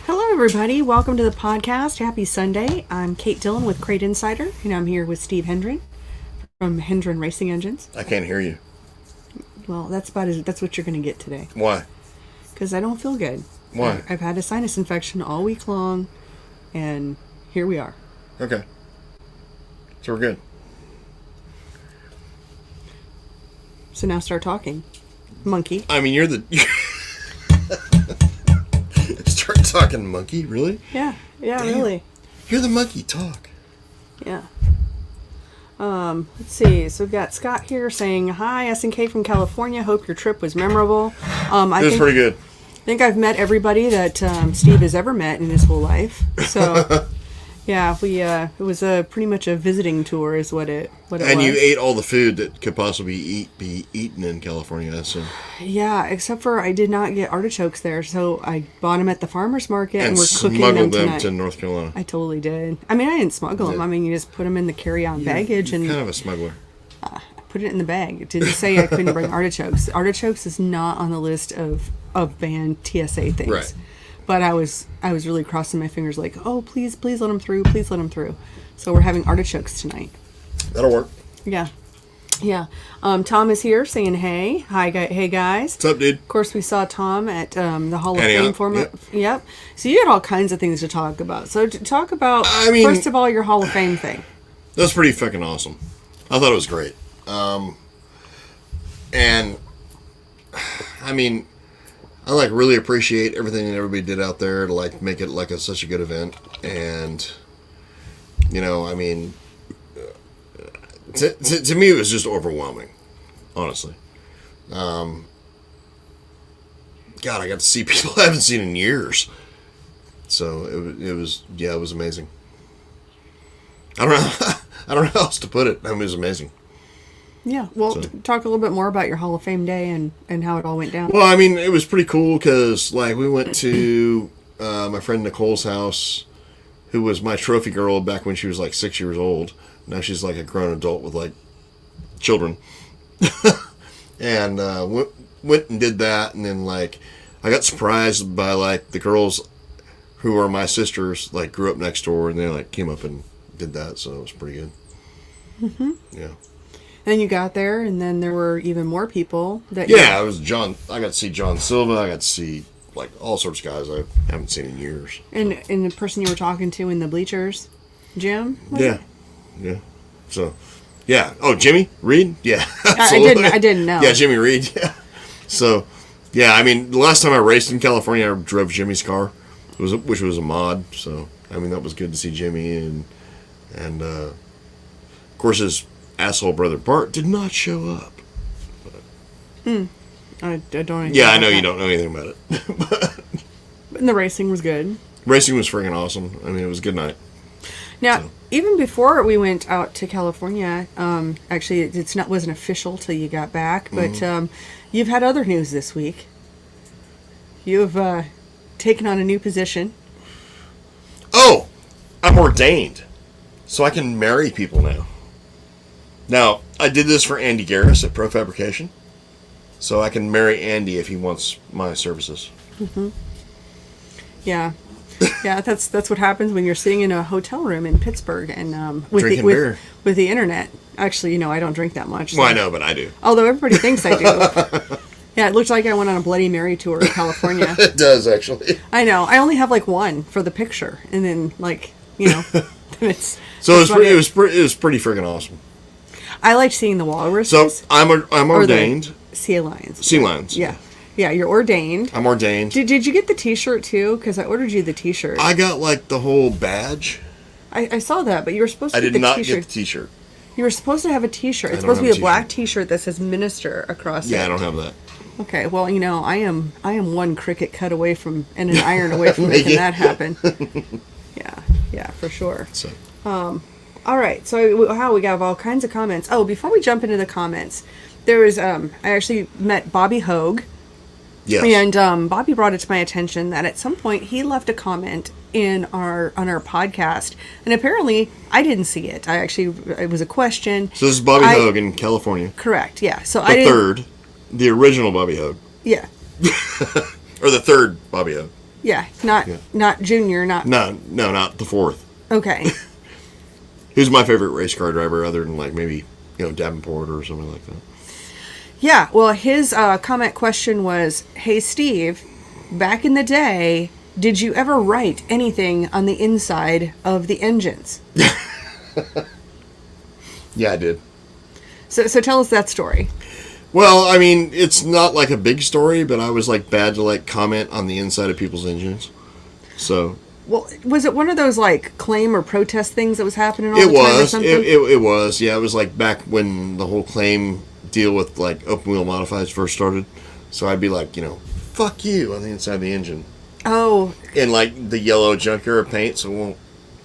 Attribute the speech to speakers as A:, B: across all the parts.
A: Hello, everybody. Welcome to the podcast. Happy Sunday. I'm Kate Dillon with Crate Insider, and I'm here with Steve Hendren from Hendren Racing Engines.
B: I can't hear you.
A: Well, that's what you're going to get today.
B: Why?
A: Because I don't feel good.
B: Why?
A: I've had a sinus infection all week long, and here we are.
B: Okay. So we're good.
A: So now start talking. Monkey.
B: I mean, you're the... Start talking, monkey? Really?
A: Yeah. Yeah,
B: Damn.
A: really.
B: You're the monkey. Talk.
A: Yeah. Let's see. So we've got Scott here saying, "Hi, S&K from California. Hope your trip was memorable."
B: It was pretty good.
A: I think I've met everybody that Steve has ever met in his whole life. So, yeah, it was pretty much a visiting tour, is what it was.
B: And you ate all the food that could possibly be eaten in California, I assume.
A: Yeah, except for I did not get artichokes there, so I bought them at the farmer's market and we're cooking
B: smuggled
A: them
B: them
A: tonight.
B: to North Carolina.
A: I totally did. I mean, I didn't smuggle them. I mean, you just put them in the carry-on baggage
B: You're
A: and
B: kind of a smuggler.
A: I put it in the bag. It didn't say I couldn't bring artichokes. Artichokes is not on the list of banned TSA things.
B: Right.
A: But I was really crossing my fingers like, oh, please let them through. Please let them through. So we're having artichokes tonight.
B: That'll work.
A: Yeah. Yeah. Tom is here saying, hey. Hi, hey, guys.
B: What's up, dude?
A: Of course, we saw Tom at the Hall of
B: Antioch,
A: Fame format.
B: yep.
A: So you had all kinds of things to talk about. So talk about, first of all, your Hall of Fame thing.
B: That's pretty fucking awesome. I thought it was great. And, I mean... I really appreciate everything that everybody did out there to make it such a good event, and I mean, to me it was just overwhelming, honestly. God, I got to see people I haven't seen in years, so it was amazing. I don't know how else to put it. I mean, it was amazing.
A: Yeah, well, talk a little bit more about your Hall of Fame day and how it all went down.
B: Well, I mean, it was pretty cool because, we went to my friend Nicole's house, who was my trophy girl back when she was, 6 years old. Now she's, a grown adult with, children. And went and did that, and then, I got surprised by, the girls who are my sisters, grew up next door, and they, came up and did that, so it was pretty good.
A: Mm-hmm.
B: Yeah.
A: Then you got there, and then there were even more people that.
B: Yeah, it was John. I got to see John Silva. I got to see all sorts of guys I haven't seen in years.
A: And the person you were talking to in the bleachers, Jim.
B: Yeah. So, yeah. Oh, Jimmy Reed. Yeah, absolutely.
A: I didn't know.
B: Yeah, Jimmy Reed. Yeah. So, yeah. I mean, the last time I raced in California, I drove Jimmy's car, which was a mod. So, I mean, that was good to see Jimmy and of course his asshole brother Bart did not show up.
A: I don't.
B: Yeah, I know you don't know anything about it.
A: And the racing was good.
B: Racing was freaking awesome. I mean, it was a good night.
A: Now, even before we went out to California, actually, wasn't official till you got back. But you've had other news this week. You've taken on a new position.
B: Oh, I'm ordained, so I can marry people now. Now, I did this for Andy Garris at Pro Fabrication, so I can marry Andy if he wants my services.
A: Mm-hmm. Yeah. Yeah, that's what happens when you're sitting in a hotel room in Pittsburgh and with the internet. Actually, I don't drink that much. So.
B: Well, I know, but I do.
A: Although everybody thinks I do. Yeah, it looks like I went on a Bloody Mary tour in California.
B: It does, actually.
A: I know. I only have one for the picture, and then then it's.
B: So it was pretty freaking awesome.
A: I like seeing the walruses.
B: So I'm ordained.
A: Sea lions.
B: Sea lions.
A: Yeah. Yeah, you're ordained.
B: I'm ordained.
A: Did you get the T-shirt too? Because I ordered you the T-shirt.
B: I got the whole badge.
A: I saw that, but you were supposed to get the T-shirt.
B: I did not get the T-shirt.
A: You were supposed to have a T-shirt. It's supposed to be a black T-shirt that says minister across it.
B: Yeah, I don't have that.
A: Okay, well, I am one cricket cut away from and an iron away from making that happen. Yeah, for sure. So. All right, so we got all kinds of comments. Oh, before we jump into the comments, there was I actually met Bobby Hogue.
B: Yes.
A: And Bobby brought it to my attention that at some point he left a comment on our podcast, and apparently I didn't see it. It was a question.
B: So this is Bobby Hogue in California.
A: Correct. Yeah. So
B: the original Bobby Hogue.
A: Yeah.
B: Or the third Bobby Hogue.
A: Yeah, not junior, not...
B: No, not the fourth.
A: Okay.
B: Who's my favorite race car driver other than, like, maybe, Davenport or something like that?
A: Yeah, well, his comment question was, hey, Steve, back in the day, did you ever write anything on the inside of the engines?
B: Yeah, I did.
A: So tell us that story.
B: Well, I mean, it's not like a big story, but I was like bad to like comment on the inside of people's engines. So.
A: Well, was it one of those like claim or protest things that was happening all the time or something?
B: It was. Yeah, it was like back when the whole claim deal with like open wheel modifieds first started. So I'd be like, fuck you on the inside of the engine.
A: Oh.
B: And like the yellow junker paint, so it won't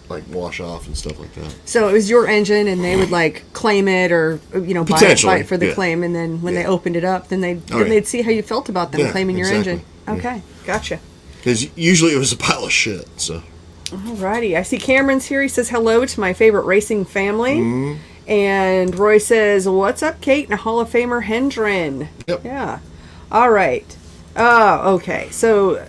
B: like wash off and stuff like that.
A: So it was your engine, and they would like claim it or buy it for the claim, and then when they opened it up, then they'd see how you felt about them claiming your engine. Okay, gotcha.
B: Because usually it was a pile of shit. So.
A: Alrighty, I see Cameron's here. He says hello to my favorite racing family, and Roy says, "What's up, Kate and Hall of Famer Hendren?"
B: Yep.
A: Yeah. All right. Okay. So.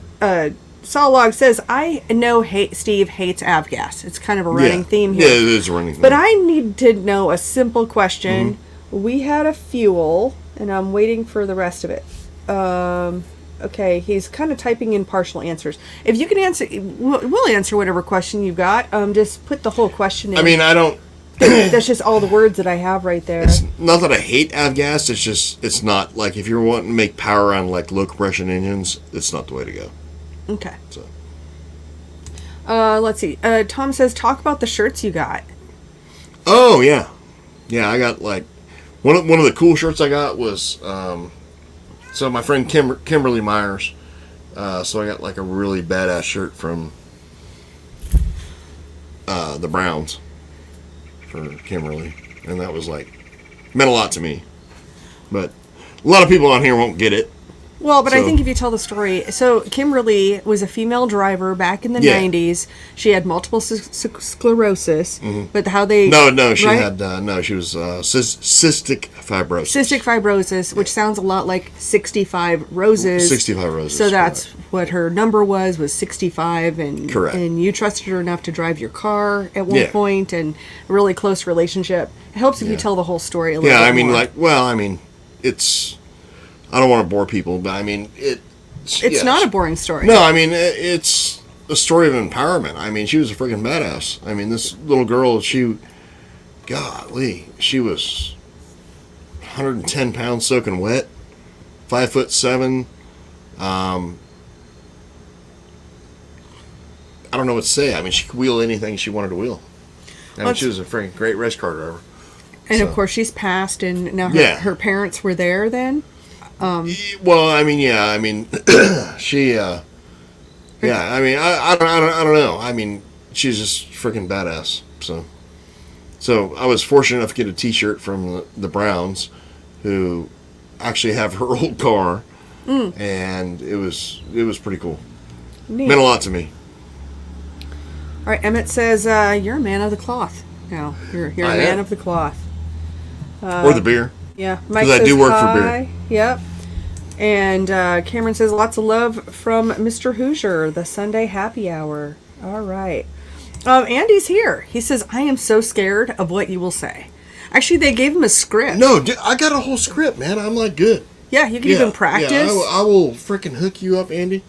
A: Sawlog says, I know Steve hates avgas. It's kind of a running theme here.
B: Yeah, it is a running theme.
A: But I need to know a simple question. We had a fuel, and I'm waiting for the rest of it. Okay, he's kind of typing in partial answers. If you can answer, we'll answer whatever question you got. Just put the whole question in.
B: I mean, I don't...
A: That's just all the words that I have right there.
B: It's not that I hate avgas. It's just, it's not, like, if you're wanting to make power on, like, low compression engines, it's not the way to go.
A: Okay.
B: So.
A: Let's see. Tom says, talk about the shirts you got.
B: Oh, yeah. Yeah, I got, like, one of the cool shirts I got was, so my friend Kimberly Myers, so I got, like, a really badass shirt from the Browns for Kimberly, and that was, like, meant a lot to me. But a lot of people on here won't get it.
A: Well, but I think if you tell the story... So, Kimberly was a female driver back in the 90s. She had multiple sclerosis. But how they...
B: No, she had... no, she was cystic fibrosis.
A: Cystic fibrosis, which sounds a lot like 65 roses.
B: 65 roses.
A: So that's what her number was 65. And,
B: correct.
A: And you trusted her enough to drive your car at one point, and a really close relationship. It helps if you tell the whole story a little bit more.
B: It's... I don't want to bore people, but I mean,
A: it's not a boring story.
B: No, I mean, it's a story of empowerment. I mean, she was a freaking badass. I mean, this little girl, golly, she was 110 pounds soaking wet, 5'7". I don't know what to say. I mean, she could wheel anything she wanted to wheel. I mean, she was a freaking great race car driver.
A: And of course, she's passed, and now her parents were there then?
B: Well, I mean, she, I mean, I don't know. I mean, she's just freaking badass. So I was fortunate enough to get a T-shirt from the Browns, who actually have her old car, and it was pretty cool.
A: Neat.
B: Meant a lot to me.
A: All right, Emmett says you're a man of the cloth. Now you're a man of the cloth.
B: Or the beer.
A: Yeah, Mike says
B: I do work
A: hi.
B: for beer.
A: Yep. And Cameron says lots of love from Mr. Hoosier, the Sunday happy hour. All right. Andy's here. He says, I am so scared of what you will say. Actually, they gave him a script.
B: No, I got a whole script, man. I'm like good.
A: Yeah, you can even practice.
B: Yeah, I will freaking hook you up, Andy.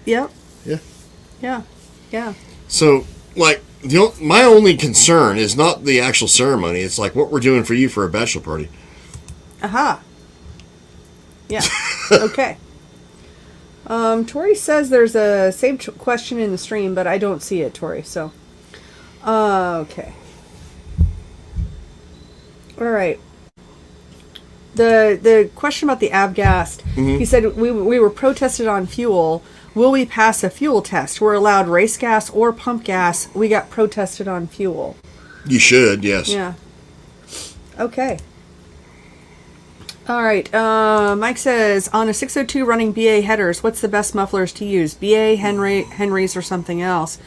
A: Yep.
B: Yeah.
A: Yeah.
B: So, like, my only concern is not the actual ceremony. It's like what we're doing for you for a bachelor party.
A: Aha. Yeah. Okay. Tori says there's a saved question in the stream, but I don't see it, Tori. So, okay. All right. The question about the avgas. He said we were protested on fuel. Will we pass a fuel test? We're allowed race gas or pump gas. We got protested on fuel.
B: You should, yes.
A: Yeah. Okay. All right. Mike says, on a 602 running BA headers, what's the best mufflers to use? BA, Henry's, or something else?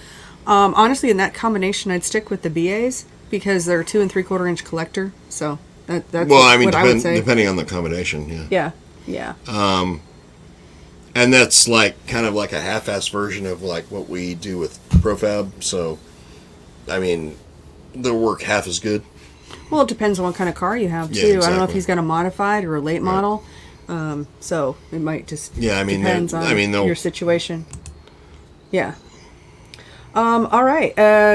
A: Honestly, in that combination, I'd stick with the BAs because they're 2 3/4 inch collector. So that's what I would say.
B: Depending on the combination, yeah.
A: Yeah.
B: And that's like kind of like a half-ass version of like what we do with Profab. So, I mean, they'll work half as good.
A: Well, it depends on what kind of car you have too.
B: Yeah, exactly.
A: I don't know if he's got a modified or a late model. So it might just depends on your situation. Yeah. All right.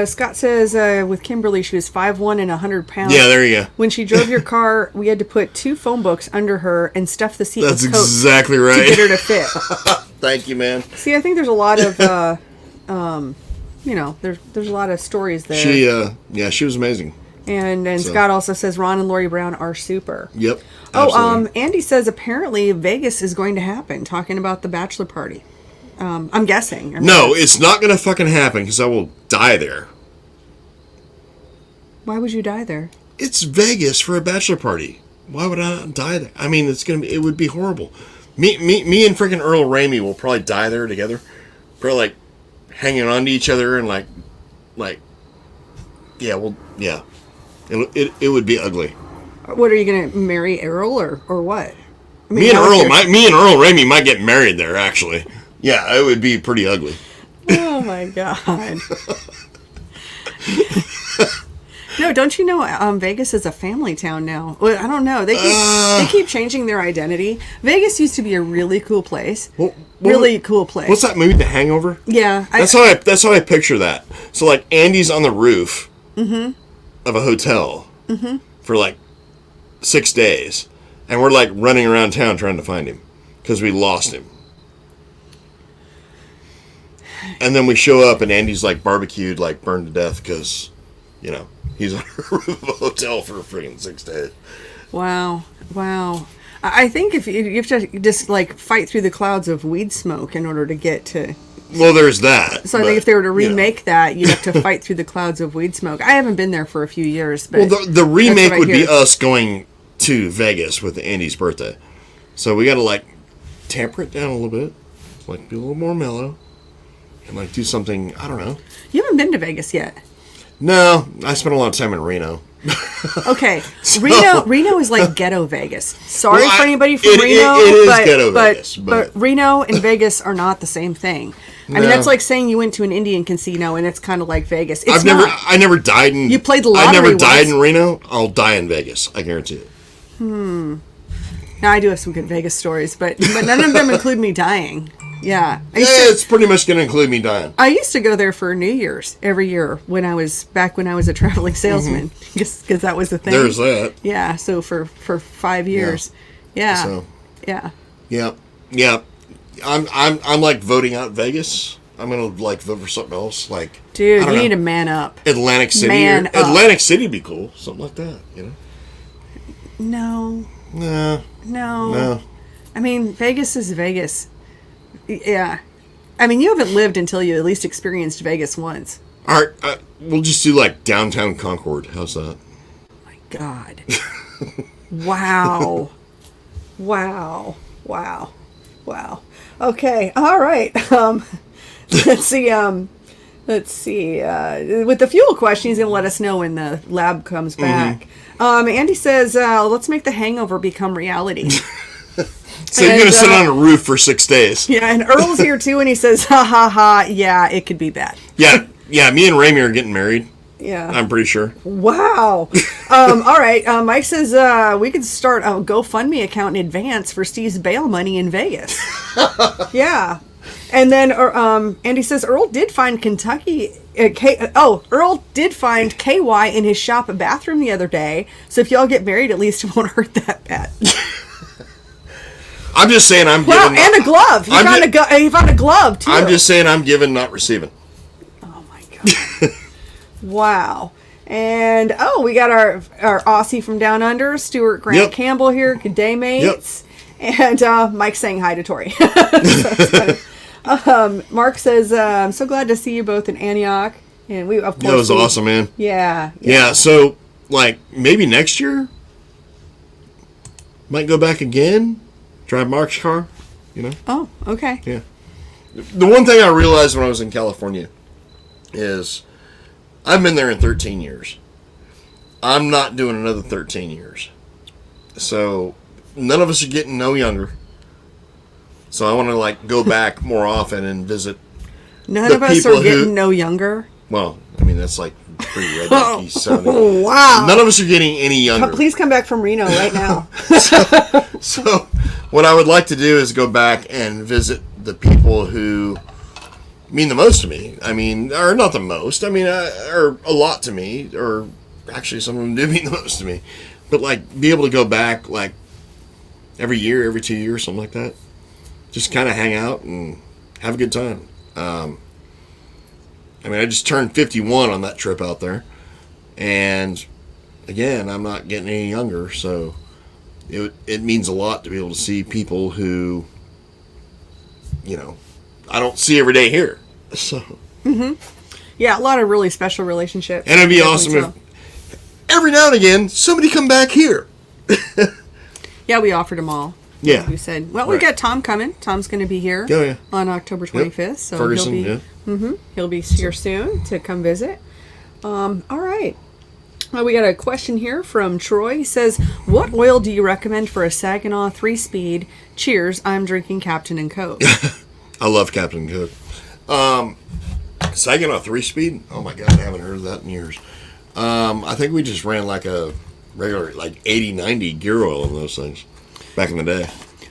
A: Scott says with Kimberly, she was 5'1" and 100 pounds.
B: Yeah, there you go.
A: When she drove your car, we had to put 2 phone books under her and stuff the seat
B: That's
A: with coats
B: exactly right.
A: to get her to fit.
B: Thank you, man.
A: See, I think there's a lot of, there's a lot of stories there.
B: She was amazing.
A: And Scott also says Ron and Lori Brown are super.
B: Yep. Absolutely.
A: Andy says apparently Vegas is going to happen, talking about the bachelor party. I'm guessing.
B: No, it's not going to fucking happen because I will die there.
A: Why would you die there?
B: It's Vegas for a bachelor party. Why would I not die there? I mean, it would be horrible. Me and freaking Earl Ramey will probably die there together. Probably like hanging on to each other and like, yeah. It would be ugly.
A: What, are you going to marry Earl or what? I mean,
B: me and Earl Ramey might get married there, actually. Yeah, it would be pretty ugly.
A: Oh my god. No, don't you know Vegas is a family town now? Well, I don't know. They keep changing their identity. Vegas used to be a really cool place. Cool place.
B: What's that movie, The Hangover?
A: Yeah.
B: That's how I picture that. So like Andy's on the roof of a hotel for like 6 days, and we're like running around town trying to find him because we lost him. And then we show up and Andy's like barbecued, like burned to death because, he's on the roof of a hotel for freaking 6 days.
A: Wow. I think if you have to just like fight through the clouds of weed smoke in order to get to.
B: Well, there's that.
A: So I think if they were to remake that, you'd have to fight through the clouds of weed smoke. I haven't been there for a few years, but
B: the remake would be us going to Vegas with Andy's birthday. So we got to like tamper it down a little bit, like be a little more mellow. And like do something, I don't know.
A: You haven't been to Vegas yet.
B: No, I spent a lot of time in Reno.
A: Okay, so, Reno is like ghetto Vegas. Sorry for anybody from Reno,
B: it is ghetto Vegas,
A: but Reno and Vegas are not the same thing. I mean, that's like saying you went to an Indian casino and it's kind of like Vegas.
B: I never died in.
A: You played the lottery.
B: I never died in Reno. I'll die in Vegas. I guarantee it.
A: Now I do have some good Vegas stories, but none of them include me dying. Yeah.
B: It's pretty much going to include me dying.
A: I used to go there for New Year's every year when I was a traveling salesman, because that was the thing.
B: There's that.
A: Yeah. So for 5 years. Yeah.
B: So,
A: yeah.
B: Yeah. I'm like voting out Vegas. I'm going to like vote for something else. Like,
A: dude, you need to man up.
B: Atlantic City.
A: Man up.
B: Atlantic City would be cool. Something like that,
A: No.
B: No.
A: I mean, Vegas is Vegas. Yeah. I mean, you haven't lived until you at least experienced Vegas once.
B: All right. We'll just do like downtown Concord. How's that?
A: Oh my God. Wow. Okay. All right. Let's see. With the fuel question, he's going to let us know when the lab comes back. Andy says, let's make the Hangover become reality.
B: So you're going to sit on a roof for 6 days. Yeah,
A: and Earl's here too, and he says, ha ha ha, yeah, it could be bad.
B: Yeah, me and Ramey are getting married.
A: Yeah.
B: I'm pretty sure.
A: Wow. All right, Mike says we could start a GoFundMe account in advance for Steve's bail money in Vegas. Yeah. And then Andy says Earl did find Earl did find KY in his shop bathroom the other day, so if y'all get married, at least it won't hurt that bad.
B: I'm just saying I'm
A: giving.
B: Wow,
A: and a glove. He found a glove, too.
B: I'm just saying I'm giving, not receiving.
A: Oh, my God. Wow. And, we got our Aussie from Down Under, Stuart Grant Campbell here. Good day, mates. Yep. And Mike's saying hi to Tori. Mark says, I'm so glad to see you both in Antioch. And we, of course.
B: That was awesome, man.
A: Yeah.
B: So, like, maybe next year, might go back again. Drive Mark's car,
A: Oh, okay.
B: Yeah. The one thing I realized when I was in California is I've been there in 13 years. I'm not doing another 13 years. So none of us are getting no younger. So I want to like go back more often and visit.
A: None of us are getting no younger.
B: Well, I mean, that's like pretty rednecky sounding.
A: Oh, wow.
B: None of us are getting any younger.
A: Please come back from Reno right now.
B: So what I would like to do is go back and visit the people who mean the most to me. I mean, or not the most. I mean, or a lot to me. Or actually, some of them do mean the most to me. But, like, be able to go back, like, every year, every 2 years, something like that. Just kind of hang out and have a good time. I mean, I just turned 51 on that trip out there. And, again, I'm not getting any younger, so it means a lot to be able to see people who, you know, I don't see every day here. So.
A: Yeah, a lot of really special relationships.
B: And it'd be awesome if every now and again somebody come back here.
A: Yeah, we offered them all.
B: Yeah.
A: We said, well, we got Tom coming. Tom's going to be here on October 25th.
B: Yep.
A: So
B: Ferguson,
A: he'll be here soon to come visit. All right. Well, we got a question here from Troy. He says, what oil do you recommend for a Saginaw 3-speed? Cheers, I'm drinking Captain & Coke.
B: I love Captain Cook. Saginaw 3-speed? Oh my God, I haven't heard of that in years. I think we just ran like a regular, like 80-90 gear oil in those things back in the day.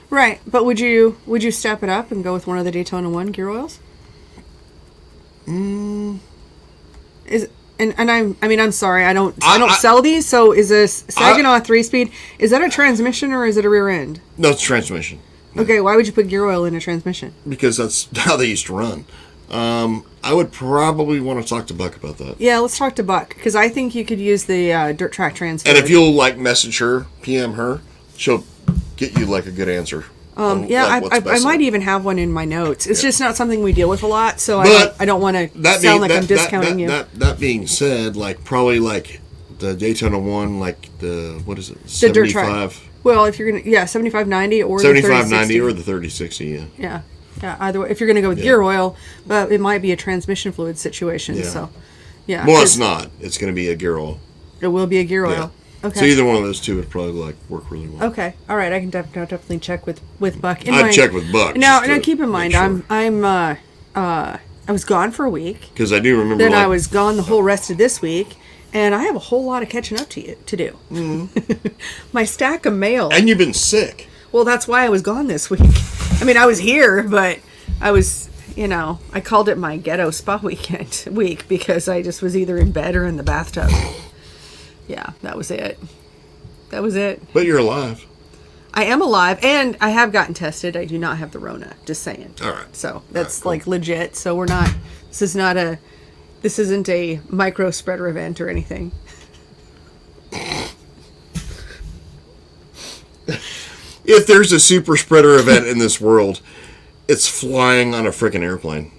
A: Right, but would you step it up and go with one of the Daytona 1 gear oils? I'm sorry, I don't sell these. So is a Saginaw 3-speed? Is that a transmission or is it a rear end?
B: No, it's transmission.
A: Okay, why would you put gear oil in a transmission?
B: Because that's how they used to run. I would probably want to talk to Buck about that.
A: Yeah, let's talk to Buck, because I think you could use the dirt track transfer.
B: And if you'll like message her, PM her, she'll get you like a good answer.
A: Yeah, I might even have one in my notes. It's just not something we deal with a lot, so I don't want to sound like I'm discounting you.
B: That being said, like probably like the Daytona 1, like the, what is it, 75?
A: The dirt track. Well, if you're going to, 7590 or
B: 7590 or the 3060,
A: yeah. Yeah, either way. If you're going to go with gear oil, but it might be a transmission fluid situation. Yeah. So, yeah.
B: Well, it's not. It's going to be a gear oil.
A: It will be a gear oil. Okay.
B: So either one of those two would probably like work really well.
A: Okay. All right. I can definitely check with Buck.
B: I'd check with Buck.
A: Now keep in mind, sure. I was gone for a week.
B: Because I do remember.
A: Then I was gone the whole rest of this week. And I have a whole lot of catching up to do. Mm-hmm. My stack of mail.
B: And you've been sick.
A: Well, that's why I was gone this week. I mean, I was here, but I was, I called it my ghetto spa week because I just was either in bed or in the bathtub. Yeah, that was it.
B: But you're alive.
A: I am alive, and I have gotten tested. I do not have the Rona, just saying.
B: All right.
A: So that's cool. Like legit. So we're not, this isn't a micro spreader event or anything.
B: If there's a super spreader event in this world, it's flying on a freaking airplane.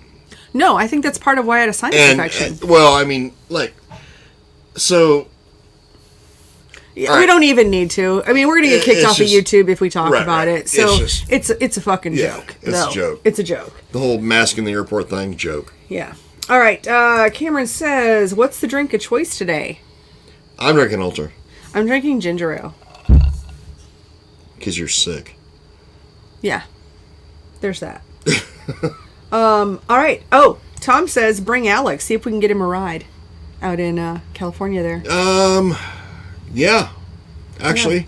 A: No, I think that's part of why I had a sinus infection.
B: Well, I mean, like, so...
A: Yeah, we don't even need to. I mean, we're going to get kicked off of YouTube if we talk about it. So it's a fucking joke.
B: It's a joke.
A: It's a joke.
B: The whole mask in the airport thing, joke.
A: Yeah. All right. Cameron says, what's the drink of choice today?
B: I'm drinking Ultra.
A: I'm drinking ginger ale.
B: Because you're sick.
A: Yeah. There's that. All right. Oh, Tom says, bring Alex. See if we can get him a ride out in California there.
B: Yeah. Actually. Yeah.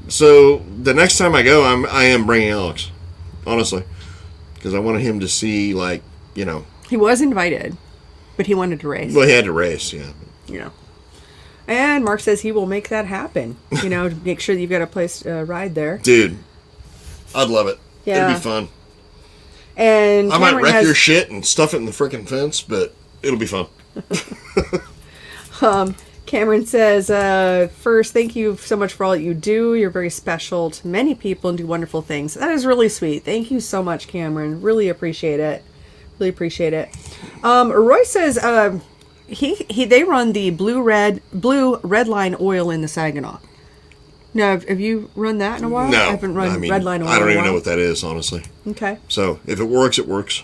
B: So, the next time I go, I am bringing Alex. Honestly. Because I wanted him to see, like,
A: He was invited, but he wanted to race.
B: Well, he had to race, yeah.
A: And Mark says he will make that happen. To make sure that you've got a place to ride there.
B: Dude, I'd love it.
A: Yeah.
B: It'd be fun.
A: And
B: I might wreck your shit and stuff it in the freaking fence, but it'll be fun.
A: Cameron says, first, thank you so much for all that you do. You're very special to many people and do wonderful things. That is really sweet. Thank you so much, Cameron. Really appreciate it. Really appreciate it. Roy says they run the blue red line oil in the Saginaw. Now, have you run that in a while?
B: No,
A: I haven't run red line oil.
B: I don't even know what that is, honestly.
A: Okay.
B: So if it works, it works.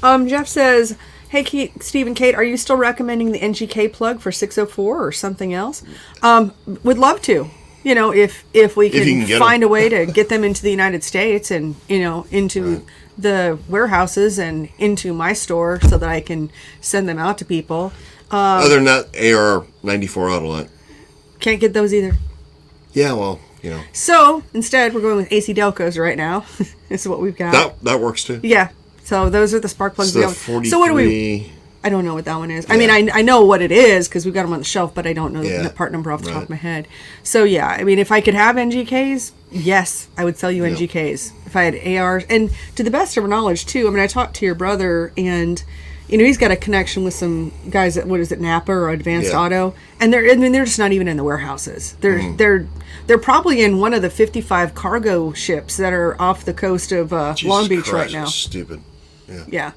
A: Jeff says, hey, Steve and Kate, are you still recommending the NGK plug for 604 or something else? Would love to. you know, if we can
B: get
A: find
B: them.
A: a way to get them into the United States and, you know, into the warehouses and into my store so that I can send them out to people.
B: Other than that, AR-94 Autolite.
A: Can't get those either.
B: Yeah, well, you know.
A: So instead, we're going with AC Delcos right now. This is what we've got.
B: That works too.
A: Yeah. So those are the spark plugs.
B: It's the 43.
A: So what do we? I don't know what that one is. Yeah. I mean, I know what it is because we've got them on the shelf, but I don't know the part number off the top of my head. So yeah, I mean, if I could have NGKs, yes, I would sell you NGKs. If I had ARs, and to the best of our knowledge too. I mean, I talked to your brother, and you know, he's got a connection with some guys at, what is it, Napa or Advanced Auto, and they're just not even in the warehouses. They're probably in one of the 55 cargo ships that are off the coast of Long Beach
B: Christ,
A: right now.
B: That's stupid.
A: Yeah.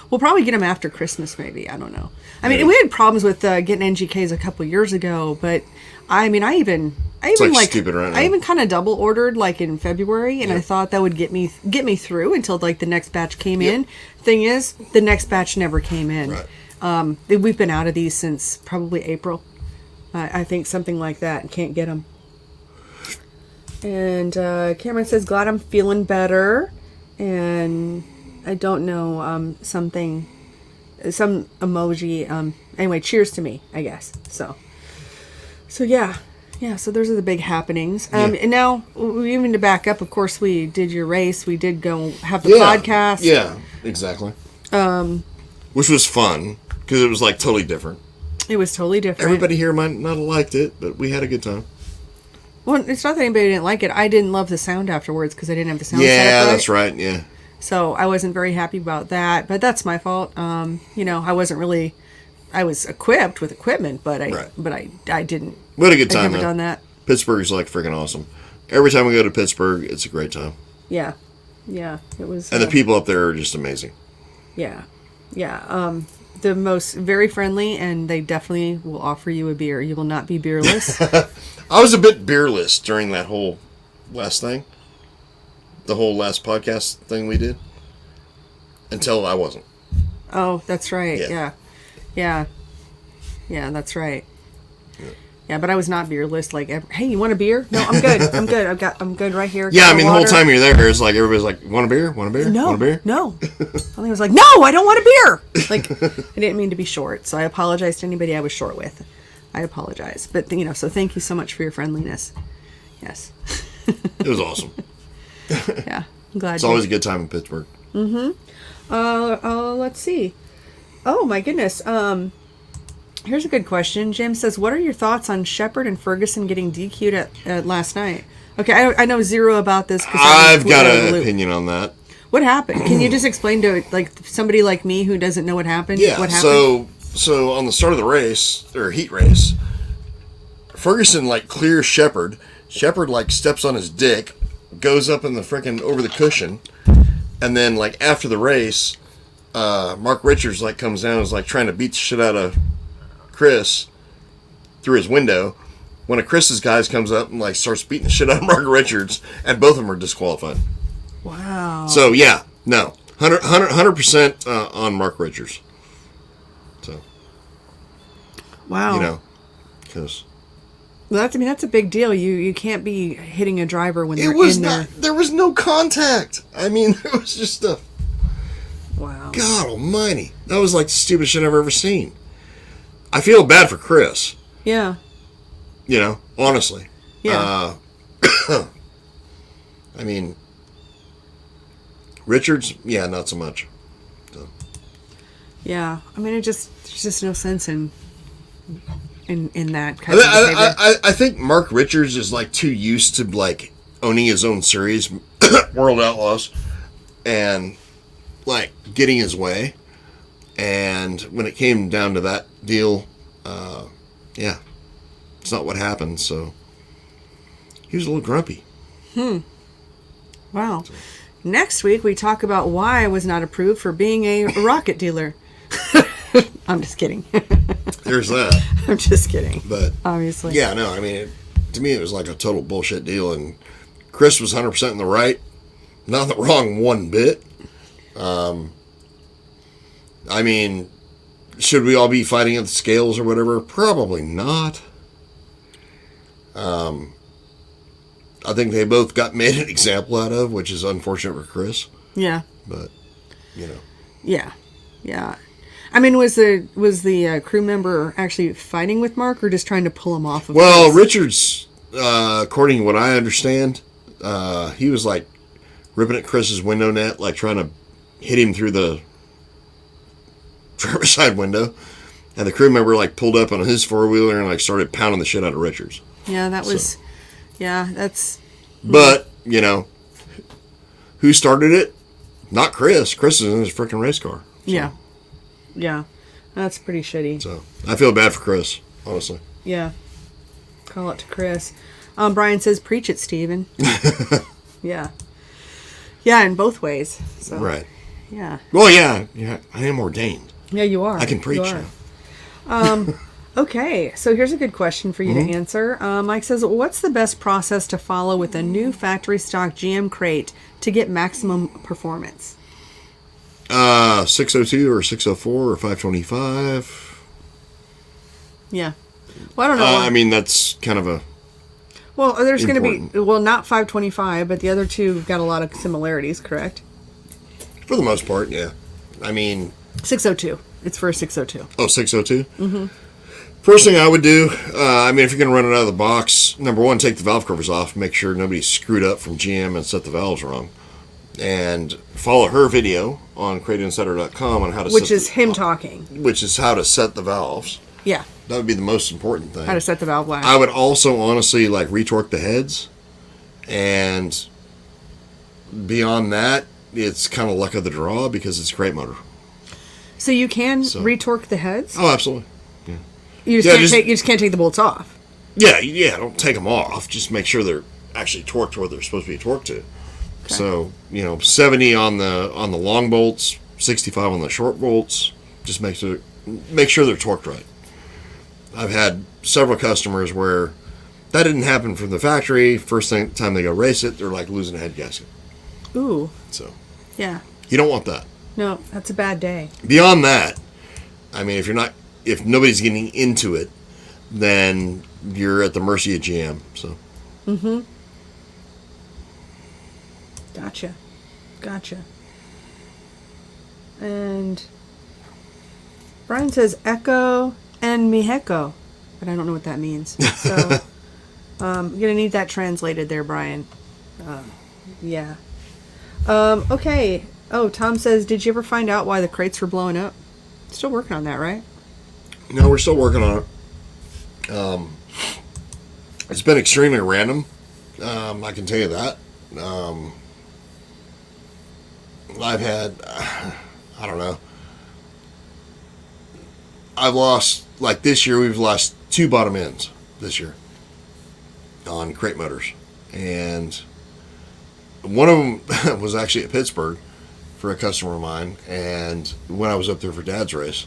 A: We'll probably get them after Christmas, maybe. I don't know. I mean, we had problems with getting NGKs a couple years ago, but I mean, I even like
B: stupid right now.
A: I even kind of double ordered like in February, and I thought that would get me through until like the next batch came in. Thing is, the next batch never came in.
B: Right.
A: We've been out of these since probably April. I think something like that, and can't get them. And Cameron says, "Glad I'm feeling better," and I don't know, some emoji. Anyway, cheers to me, I guess. So yeah. So those are the big happenings. And now, even to back up, of course, we did your race. We did go have the podcast.
B: Yeah, exactly. Which was fun because it was like totally different.
A: It was totally different.
B: Everybody here might not have liked it, but we had a good time.
A: Well, it's not that anybody didn't like it. I didn't love the sound afterwards because I didn't have the sound set up right.
B: Yeah, that's right. Yeah.
A: So I wasn't very happy about that, but that's my fault. You know, I was equipped with equipment, but I didn't.
B: We had a good time.
A: I've never done that.
B: Pittsburgh's like freaking awesome. Every time we go to Pittsburgh, it's a great time.
A: Yeah, it was.
B: And the people up there are just amazing.
A: Yeah. The most very friendly, and they definitely will offer you a beer. You will not be beerless.
B: I was a bit beerless during that whole last thing. The whole last podcast thing we did. Until I wasn't.
A: Oh, that's right. Yeah, that's right. Yeah, but I was not beerless. Like, hey, you want a beer? No, I'm good. I'm good right here.
B: Yeah, I mean, the whole time you're there, it's like everybody's like, "Want a beer? Want a beer?
A: No,
B: want a beer?"
A: No. I was like, "No, I don't want a beer." Like, I didn't mean to be short, so I apologize to anybody I was short with. I apologize, but you know, so thank you so much for your friendliness. Yes.
B: It was awesome.
A: Yeah, I'm glad.
B: It's always a good time in Pittsburgh.
A: Let's see. Oh my goodness. Here's a good question. Jim says, "What are your thoughts on Sheppard and Ferguson getting DQed at last night?" Okay, I know zero about this.
B: I've got an opinion on that.
A: What happened? Can you just explain to like somebody like me who doesn't know what happened?
B: Yeah.
A: What happened?
B: So on the start of the race or heat race, Ferguson like clears Sheppard. Sheppard like steps on his dick, goes up in the frickin' over the cushion, and then like after the race, Mark Richards like comes down and is like trying to beat the shit out of Chris through his window. One of Chris's guys comes up and like starts beating the shit out of Mark Richards, and both of them are disqualified.
A: Wow.
B: So yeah, no, 100% on Mark Richards. So
A: wow,
B: you know, because
A: that's a big deal. You can't be hitting a driver when they're in there.
B: There was no contact. I mean, it was just a
A: wow.
B: God Almighty. That was like the stupidest shit I've ever seen. I feel bad for Chris.
A: Yeah.
B: You know, honestly.
A: Yeah.
B: I mean, Richards, yeah, not so much. So.
A: Yeah, I mean, there's just no sense in that kind of behavior.
B: I think Mark Richards is like too used to like owning his own series, World Outlaws, and like getting his way. And when it came down to that deal, yeah, it's not what happened. So he was a little grumpy.
A: Wow. So. Next week we talk about why I was not approved for being a rocket dealer. I'm just kidding.
B: There's that.
A: I'm just kidding.
B: But
A: obviously,
B: yeah, no. I mean, to me, it was like a total bullshit deal, and Chris was 100% in the right, not in the wrong one bit. I mean, should we all be fighting at the scales or whatever? Probably not. I think they both got made an example out of, which is unfortunate for Chris.
A: Yeah.
B: But,
A: Yeah. Yeah. I mean, was the crew member actually fighting with Mark or just trying to pull him off of
B: Well,
A: Chris?
B: Richards, according to what I understand, he was like ripping at Chris's window net, like trying to hit him through the driver's side window. And the crew member like pulled up on his four-wheeler and like started pounding the shit out of Richards.
A: Yeah, that was... Yeah, that's...
B: But, who started it? Not Chris. Chris is in his freaking race car. So.
A: Yeah. Yeah. That's pretty shitty.
B: So, I feel bad for Chris, honestly.
A: Yeah. Call it to Chris. Brian says, preach it, Steven. Yeah. Yeah, in both ways. So,
B: right.
A: Yeah.
B: Well, yeah, I am ordained.
A: Yeah, you are.
B: I can preach
A: You are. Okay, so here's a good question for you to answer. Mike says, what's the best process to follow with a new factory stock GM crate to get maximum performance?
B: 602 or 604 or 525.
A: Yeah. Well, I don't know.
B: I mean, that's kind of a...
A: Well, there's going to be...
B: important.
A: Well, not 525, but the other two got a lot of similarities, correct?
B: For the most part, yeah. I mean...
A: 602. It's for a 602.
B: Oh, 602? Mm-hmm. First thing I would do, if you're going to run it out of the box, number one, take the valve covers off. Make sure nobody's screwed up from GM and set the valves wrong. And follow her video on CrateInsider.com on how to
A: Which is him talking.
B: Which is how to set the valves.
A: Yeah.
B: That would be the most important thing.
A: How to set the valve latch.
B: I would also honestly retorque the heads. And beyond that, it's kind of luck of the draw because it's a crate motor.
A: So you can retorque the heads?
B: Oh, absolutely. Yeah.
A: You just can't take the bolts off.
B: Yeah, don't take them off. Just make sure they're actually torqued to where they're supposed to be torqued to. Okay. So, 70 on the long bolts, 65 on the short bolts. Just make sure they're torqued right. I've had several customers where that didn't happen from the factory. First time they go race it, they're like losing a head gasket.
A: Ooh.
B: So.
A: Yeah.
B: You don't want that.
A: No, that's a bad day.
B: Beyond that, if nobody's getting into it, then you're at the mercy of GM. So.
A: Mm-hmm. Gotcha. And Brian says echo and Miheko, but I don't know what that means. So you're gonna need that translated there, Brian. Yeah. Okay. Oh, Tom says, did you ever find out why the crates were blowing up? Still working on that, right?
B: No, we're still working on it. It's been extremely random. I can tell you that. I've had, I don't know. I've lost, this year, we've lost 2 bottom ends this year on crate motors. And one of them was actually at Pittsburgh for a customer of mine, and when I was up there for Dad's race.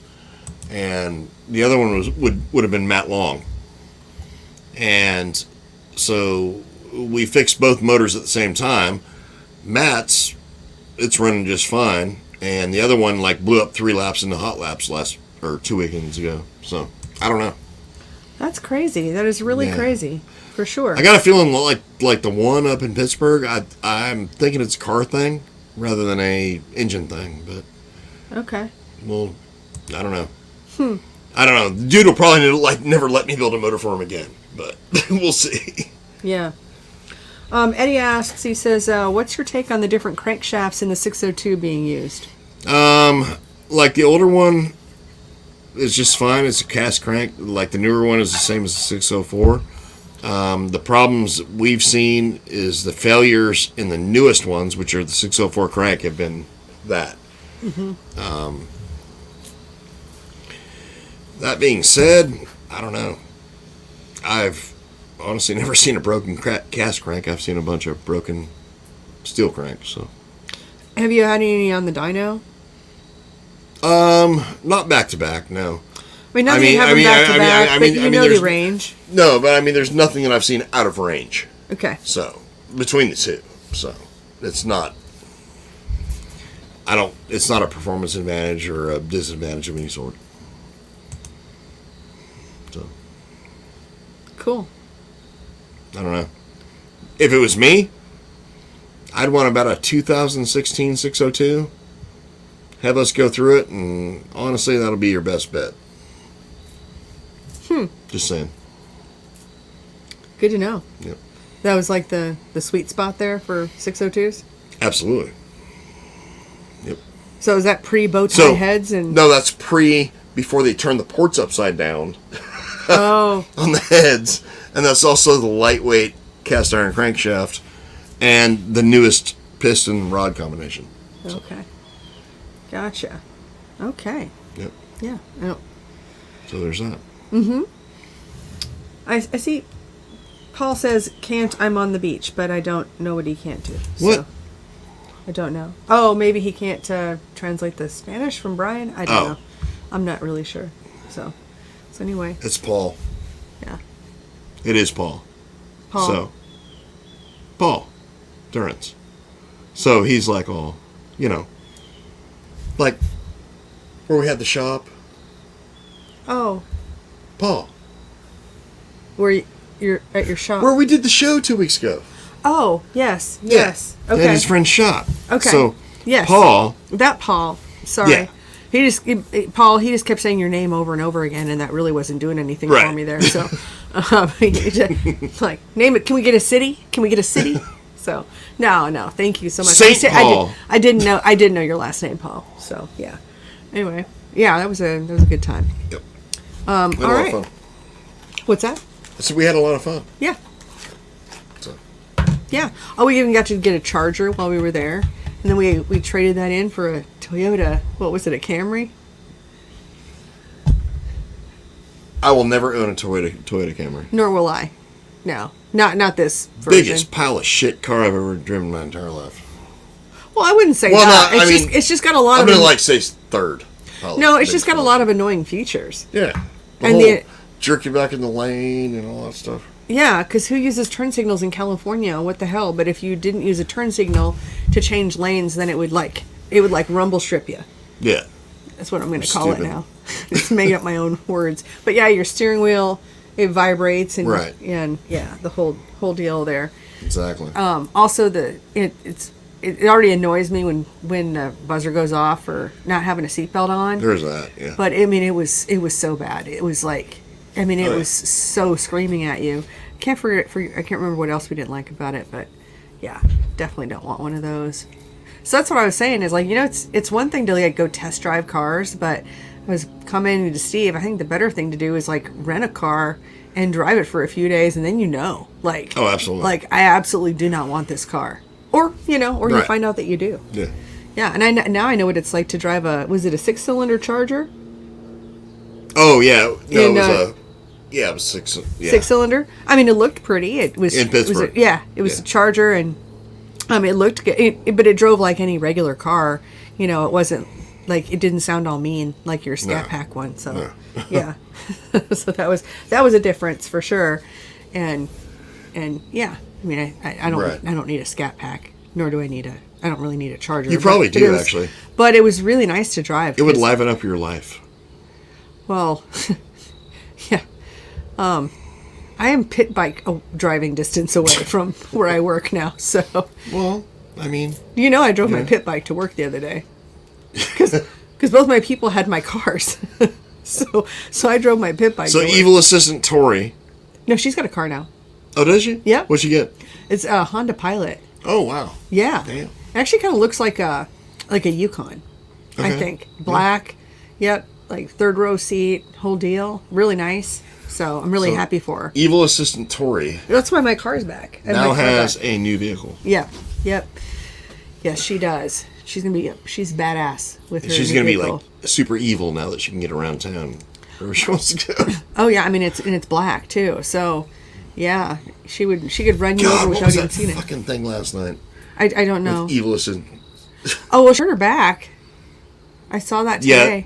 B: And the other one would have been Matt Long. And so we fixed both motors at the same time. Matt's, it's running just fine, and the other one blew up 3 laps into hot laps 2 weekends ago. So I don't know. That's
A: crazy. That is really crazy, for sure.
B: I got a feeling like the one up in Pittsburgh. I'm thinking it's a car thing rather than a engine thing. But
A: okay.
B: Well, I don't know. I don't know. The dude will probably never let me build a motor for him again, but we'll see.
A: Yeah. Eddie asks, he says, what's your take on the different crankshafts in the 602 being used?
B: The older one is just fine. It's a cast crank. The newer one is the same as the 604. The problems we've seen is the failures in the newest ones, which are the 604 crank, have been that. Mm-hmm. That being said, I don't know. I've honestly never seen a broken cast crank. I've seen a bunch of broken steel cranks. So,
A: have you had any on the dyno?
B: Not back to back. No.
A: You have them back to back, but you know the range.
B: No, but there's nothing that I've seen out of range.
A: Okay.
B: So between the two, so it's not. It's not a performance advantage or a disadvantage of any sort. So.
A: Cool.
B: I don't know. If it was me, I'd want about a 2016 602. Have us go through it, and honestly, that'll be your best bet. Just saying.
A: Good to know.
B: Yep.
A: That was like the sweet spot there for 602s?
B: Absolutely. Yep.
A: So is that pre-bow tie heads?
B: No, that's before they turn the ports upside down.
A: Oh.
B: On the heads. And that's also the lightweight cast iron crankshaft and the newest piston rod combination.
A: Okay. Gotcha. Okay.
B: Yep.
A: Yeah.
B: So there's that.
A: Mm-hmm. I see Paul says, can't, I'm on the beach, but I don't know what he can't do. So
B: What?
A: I don't know. Oh, maybe he can't translate the Spanish from Brian? I don't know. I'm not really sure. So anyway.
B: It's Paul.
A: Yeah.
B: It is Paul. So, Paul Durrance. So he's like all, like where we had the shop.
A: Oh.
B: Paul.
A: Where you're at your shop?
B: Where we did the show 2 weeks ago.
A: Oh, yes. Yes.
B: Yeah.
A: Okay.
B: And his friend's shop.
A: Okay.
B: So,
A: yes.
B: Paul.
A: That Paul. Sorry.
B: Yeah.
A: He just kept saying your name over and over again, and that really wasn't doing anything for me there. So, like, name it. Can we get a city? Can we get a city? So, no. Thank you so much.
B: Saint Paul.
A: I didn't know your last name, Paul. So, yeah. Anyway, yeah, that was a good time.
B: Yep.
A: All
B: we had a lot of fun.
A: What's that?
B: So we had a lot of fun.
A: Yeah.
B: So.
A: Yeah. Oh, we even got to get a charger while we were there, and then we traded that in for a Toyota. What was it? A Camry?
B: I will never own a Toyota Camry.
A: Nor will I. No, not this version.
B: Biggest pile of shit car I've ever driven my entire life.
A: Well, I wouldn't say that. It's just got a lot
B: I'm
A: of.
B: I'm gonna say third.
A: No, it's just got a lot of annoying features.
B: Yeah.
A: And
B: jerk you back in the lane and all that stuff.
A: Yeah, because who uses turn signals in California? What the hell? But if you didn't use a turn signal to change lanes, then it would rumble strip you.
B: Yeah.
A: That's what I'm going to call it now. Just made up my own words. But yeah, your steering wheel, it vibrates and yeah, the whole deal there.
B: Exactly.
A: Also it already annoys me when the buzzer goes off or not having a seatbelt on.
B: There's that, yeah.
A: But I mean, it was so bad. It was like, I mean, it was so screaming at you. I can't remember what else we didn't like about it, but yeah, definitely don't want one of those. So that's what I was saying is like, it's one thing to like go test drive cars, but I was commenting to Steve, I think the better thing to do is like rent a car and drive it for a few days and then like, oh, absolutely. Like I absolutely do not want this car. Or you find out that you do.
B: Yeah.
A: Yeah, and now I know what it's like to drive was it a 6-cylinder Charger?
B: Oh, yeah. No, it was 6. Yeah.
A: 6-cylinder? I mean, it looked pretty. It was
B: in Pittsburgh.
A: It was a Charger, and it looked good. But it drove like any regular car. It wasn't like, it didn't sound all mean like your Scat Pack one. So, yeah. So that was a difference for sure. And yeah. I mean, I don't need a Scat Pack, nor do I don't really need a Charger.
B: You probably do, actually.
A: But it was really nice to drive.
B: It would liven up your life.
A: Well, yeah. I am pit bike driving distance away from where I work now, so.
B: Well, I mean.
A: I drove my pit bike to work the other day. Because both my people had my cars. So I drove my pit bike.
B: So evil assistant Tori.
A: No, she's got a car now.
B: Oh, does she?
A: Yeah.
B: What'd she get?
A: It's a Honda Pilot.
B: Oh, wow.
A: Yeah.
B: Damn.
A: It actually kind of looks like a Yukon, I think. Black. Yeah. Yep. Like third row seat, whole deal. Really nice. So I'm really happy for her.
B: Evil assistant Tori.
A: That's why my car's back.
B: Now has a new vehicle.
A: Yeah. Yep. Yes, she does. She's badass with her.
B: She's gonna be like super evil now that she can get around town wherever she wants to go.
A: Oh yeah, I mean it's black too. So yeah, she could run you over without even seeing it.
B: Fucking thing last night.
A: I don't know.
B: With evil assistant.
A: Oh well, turn her back. I saw that today.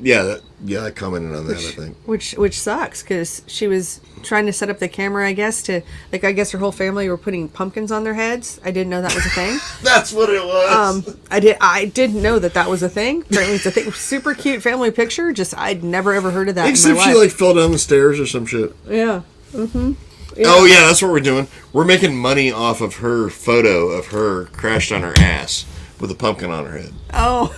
B: Yeah, I commented on that, I think.
A: Which sucks, because she was trying to set up the camera, I guess, I guess her whole family were putting pumpkins on their heads. I didn't know that was a thing.
B: That's what it was.
A: I didn't know that was a thing. Apparently it's a thing. Super cute family picture. Just, I'd never ever heard of that in my life.
B: Except she, fell down the stairs or some shit.
A: Yeah. Mm-hmm. Yeah.
B: Oh, yeah, that's what we're doing. We're making money off of her photo of her crashed on her ass with a pumpkin on her head.
A: Oh,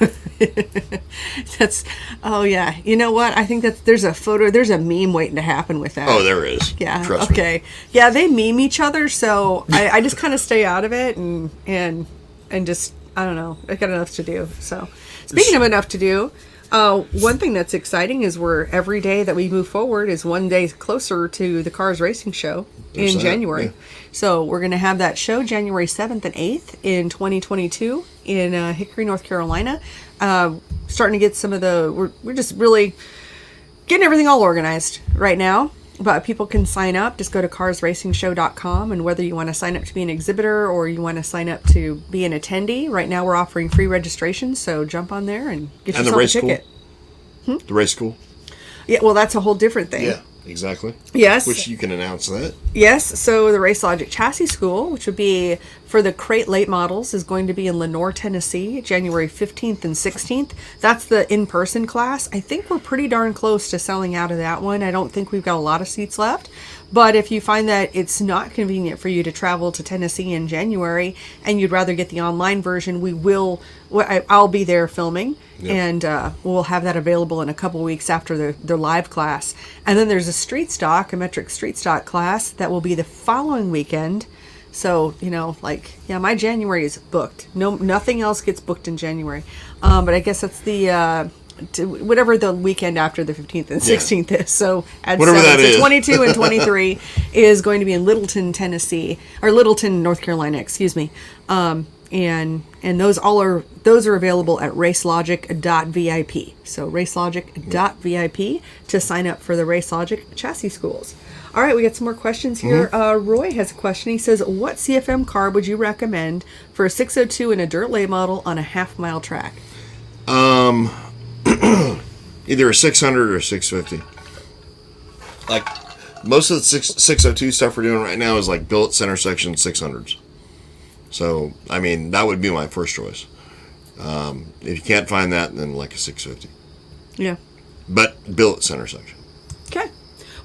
A: oh yeah. You know what? I think that there's a meme waiting to happen with that.
B: Oh, there is.
A: Yeah.
B: Trust
A: okay.
B: me.
A: Yeah, they meme each other, so I just kind of stay out of it and just, I don't know. I got enough to do. So, speaking of enough to do, one thing that's exciting is every day that we move forward is one day closer to the Cars Racing Show in January.
B: Yeah.
A: So we're going to have that show January 7th and 8th in 2022 in Hickory, North Carolina. Starting to get some of we're just really getting everything all organized right now. But people can sign up. Just go to carsracingshow.com, and whether you want to sign up to be an exhibitor or you want to sign up to be an attendee, right now we're offering free registration. So jump on there and get yourself a ticket.
B: Cool? The race school?
A: Yeah, well, that's a whole different thing.
B: Yeah, exactly.
A: Yes.
B: Which you can announce that.
A: Yes, so the Race Logic Chassis School, which would be for the Crate late models, is going to be in Lenoir, Tennessee, January 15th and 16th. That's the in-person class. I think we're pretty darn close to selling out of that one. I don't think we've got a lot of seats left. But if you find that it's not convenient for you to travel to Tennessee in January and you'd rather get the online version, I'll be there filming. Yep. And we'll have that available in a couple weeks after the live class. And then there's a metric street stock class that will be the following weekend. So, my January is booked. Nothing else gets booked in January. But I guess that's whatever the weekend after the 15th and 16th is. So add
B: whatever
A: 7.
B: That is.
A: 22 and 23 is going to be in Littleton, Tennessee, or Littleton, North Carolina, excuse me. And those are available at racelogic.vip. So racelogic.vip to sign up for the Race Logic chassis schools. All right, we got some more questions here. Mm-hmm. Roy has a question. He says, what CFM car would you recommend for a 602 in a dirt late model on a half-mile track?
B: Either a 600 or a 650. Like, most of the 602 stuff we're doing right now is like billet center section 600s. So, I mean, that would be my first choice. If you can't find that, then like a 650.
A: Yeah.
B: But billet center section.
A: Okay.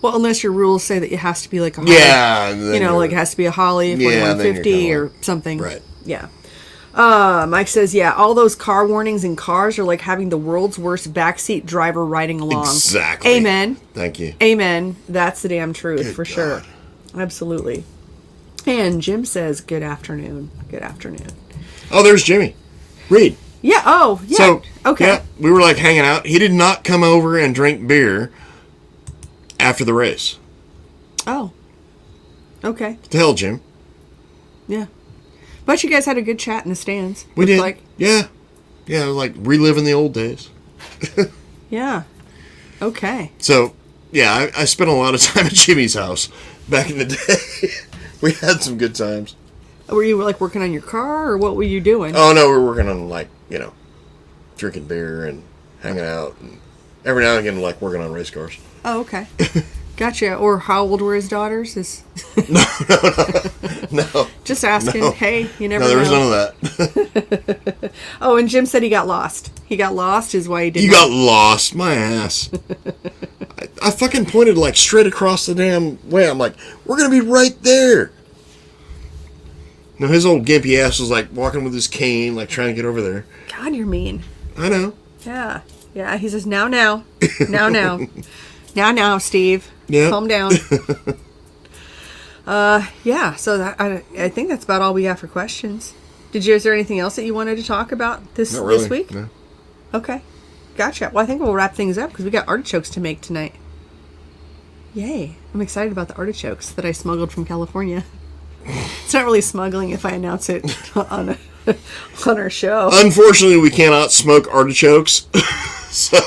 A: Well, unless your rules say that it has to be like a Holly.
B: Yeah.
A: Like it has to be a Holly 4150 or something.
B: Right.
A: Yeah. Mike says, yeah, all those car warnings in cars are like having the world's worst backseat driver riding along.
B: Exactly.
A: Amen.
B: Thank you.
A: Amen. That's the damn truth.
B: Good
A: for
B: God.
A: Sure. Absolutely. And Jim says, good afternoon. Good afternoon.
B: Oh, there's Jimmy. Reed.
A: Yeah. Oh, yeah.
B: So,
A: okay.
B: Yeah, we were like hanging out. He did not come over and drink beer after the race.
A: Oh. Okay.
B: What the hell, Jim?
A: Yeah. But you guys had a good chat in the stands.
B: We did.
A: Like,
B: yeah. Yeah, like reliving the old days.
A: yeah. Okay.
B: So, yeah, I spent a lot of time at Jimmy's house back in the day. We had some good times.
A: Were you like working on your car or what were you doing?
B: Oh, no, we were working on like, drinking beer and hanging out. And every now and again, like working on race cars.
A: Oh, okay. Gotcha. Or how old were his daughters?
B: No.
A: Just asking.
B: No.
A: Hey, you never
B: know. No, there was
A: know.
B: none of that.
A: Oh, and Jim said he got lost. He got lost is why he didn't.
B: You got lost. My ass. I fucking pointed like straight across the damn way. I'm like, we're going to be right there. No, his old gimpy ass was like walking with his cane, like trying to get over there.
A: God, you're mean.
B: I know.
A: Yeah. Yeah. He says, now. Now, Steve.
B: Yeah.
A: Calm down. Yeah. So I think that's about all we got for questions. Is there anything else that you wanted to talk about this week?
B: No.
A: Okay. Gotcha. Well, I think we'll wrap things up because we got artichokes to make tonight. Yay. I'm excited about the artichokes that I smuggled from California. It's not really smuggling if I announce it on our show.
B: Unfortunately, we cannot smoke artichokes, so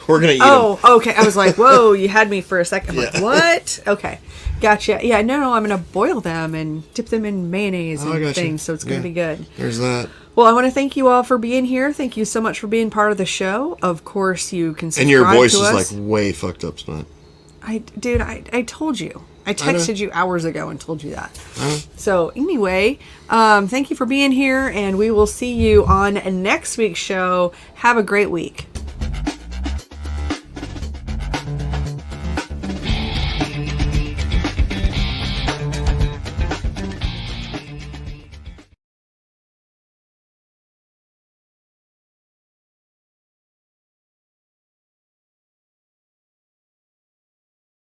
B: we're going to eat them.
A: Oh, okay. I was like, whoa, you had me for a second. I'm like, what? Okay. Gotcha. Yeah, no, I'm going to boil them and dip them in mayonnaise and things, so it's going to be good.
B: There's that.
A: Well, I want to thank you all for being here. Thank you so much for being part of the show. Of course, you can subscribe to us.
B: And your voice is like way fucked up tonight.
A: I told you. I texted you hours ago and told you that. So anyway, thank you for being here, and we will see you on next week's show. Have a great week.